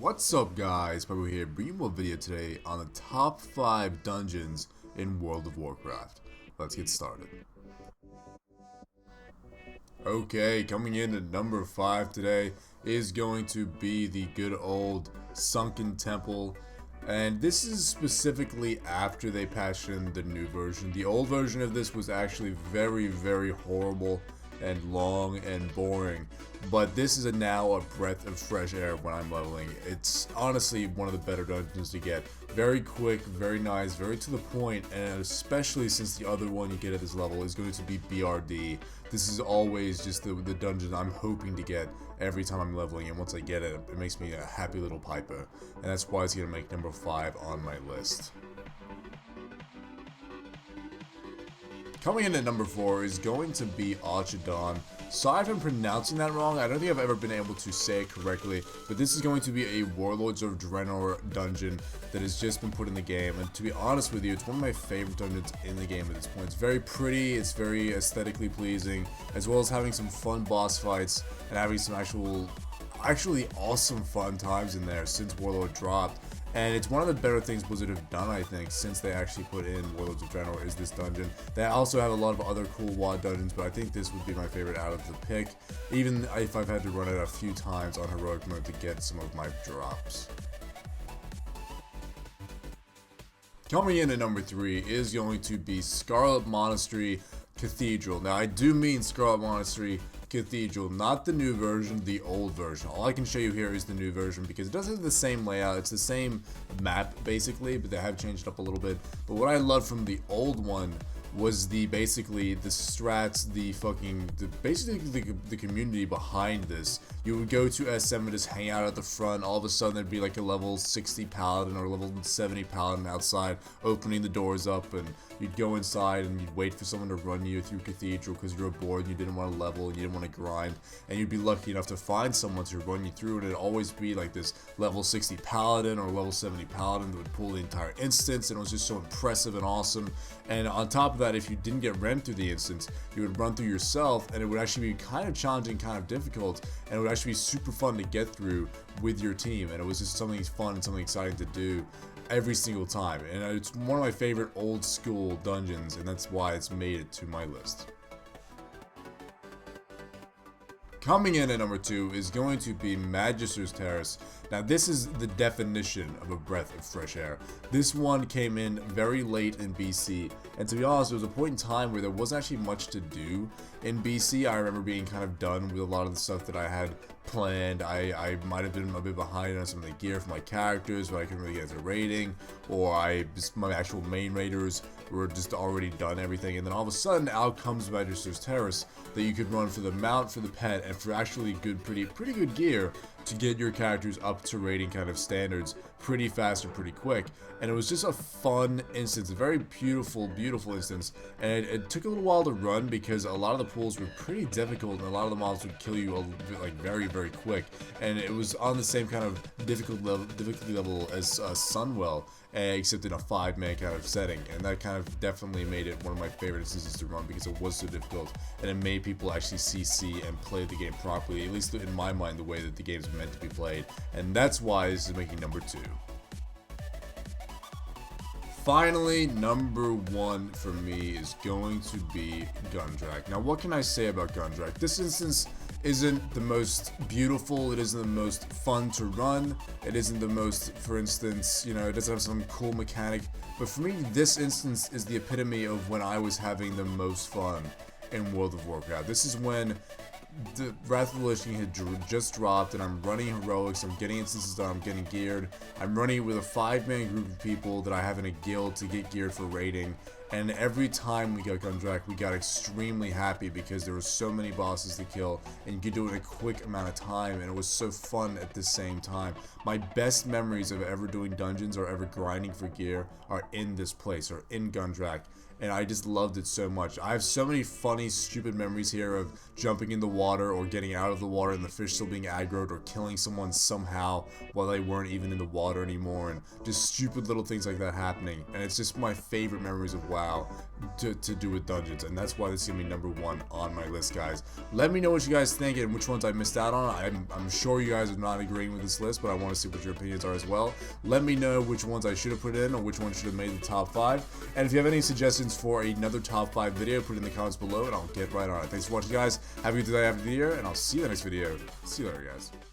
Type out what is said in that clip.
What's up guys, Pypo here, bringing you a video today on the top 5 dungeons in World of Warcraft. Let's get started. Okay, coming in at number 5 today is going to be the good old Sunken Temple. And this is specifically after they patched in the new version. The old version of this was actually very horrible and long and boring, but this is now a breath of fresh air when I'm leveling. It's honestly one of the better dungeons to get. Very quick, very nice, very to the point, and especially since the other one you get at this level is going to be BRD. This is always just the dungeon I'm hoping to get every time I'm leveling, and once I get it, it makes me a happy little Pypo, and that's why it's going to make number 5 on my list. Coming in at number 4 is going to be Archidon. Sorry if I'm pronouncing that wrong, I don't think I've ever been able to say it correctly, but this is going to be a Warlords of Draenor dungeon that has just been put in the game, and to be honest with you, it's one of my favorite dungeons in the game at this point. It's very pretty, it's very aesthetically pleasing, as well as having some fun boss fights, and having some actually awesome fun times in there since Warlord dropped. And it's one of the better things Blizzard have done, I think, since they actually put in Warlords of Draenor is this dungeon. They also have a lot of other cool WoD dungeons, but I think this would be my favorite out of the pick, even if I've had to run it a few times on heroic mode to get some of my drops. Coming in at number 3 is going to be Scarlet Monastery Cathedral. Now I do mean Scarlet Monastery Cathedral, not the new version, the old version. All I can show you here is the new version because it does have the same layout, it's the same map basically, but they have changed it up a little bit. But what I loved from the old one was basically the strats, basically the community behind this. You would go to S7 and just hang out at the front. All of a sudden there'd be like a level 60 paladin or level 70 paladin outside opening the doors up, and you'd go inside and you'd wait for someone to run you through Cathedral because you were bored and you didn't want to level and you didn't want to grind, and you'd be lucky enough to find someone to run you through, and it'd always be like this level 60 paladin or level 70 paladin that would pull the entire instance, and it was just so impressive and awesome. And on top of that, if you didn't get ran through the instance, you would run through yourself, and it would actually be kind of challenging, kind of difficult, and it would actually be super fun to get through with your team, and it was just something fun and something exciting to do every single time. And it's one of my favorite old school dungeons, and that's why it's made it to my list. Coming in at number 2 is going to be Magisters Terrace. Now this is the definition of a breath of fresh air. This one came in very late in BC, and to be honest, there was a point in time where there wasn't actually much to do in BC. I remember being kind of done with a lot of the stuff that I had planned. I might have been a bit behind on some of the gear for my characters, but I couldn't really get to raiding, or my actual main raiders were just already done everything, and then all of a sudden out comes Magisters Terrace that you could run for the mount, for the pet, and for actually pretty good gear to get your characters up to raiding kind of standards pretty fast and pretty quick. And it was just a fun instance, a very beautiful instance, and it took a little while to run because a lot of the pools were pretty difficult and a lot of the mobs would kill you like very quick, and it was on the same kind of difficulty level as Sunwell, except in a 5-man kind of setting, and that kind of definitely made it one of my favorite instances to run because it was so difficult, and it made people actually CC and play the game properly, at least in my mind, the way that the game's meant to be played, and that's why this is making number 2. Finally, number 1 for me is going to be Gundrak. Now, what can I say about Gundrak? This instance isn't the most beautiful, it isn't the most fun to run, it isn't the most, for instance, you know, it doesn't have some cool mechanic, but for me, this instance is the epitome of when I was having the most fun in World of Warcraft. This is when the Wrath of the Lich King had just dropped, and I'm running heroics, I'm getting instances done, I'm getting geared, I'm running with a 5-man group of people that I have in a guild to get geared for raiding, and every time we got Gundrak, we got extremely happy because there were so many bosses to kill, and you could do it in a quick amount of time, and it was so fun at the same time. My best memories of ever doing dungeons or ever grinding for gear are in this place, or in Gundrak, and I just loved it so much. I have so many funny, stupid memories here of jumping in the water or getting out of the water and the fish still being aggroed, or killing someone somehow while they weren't even in the water anymore, and just stupid little things like that happening, and it's just my favorite memories of WoW. allow to do with dungeons, and that's why this is gonna be number 1 on my list, guys. Let me know what you guys think and which ones I missed out on. I'm sure you guys are not agreeing with this list, but I want to see what your opinions are as well. Let me know which ones I should have put in or which ones should have made the top 5. And if you have any suggestions for another top 5 video, put it in the comments below and I'll get right on it. Thanks for watching, guys. Have a good day after the year, and I'll see you in the next video. See you later, guys.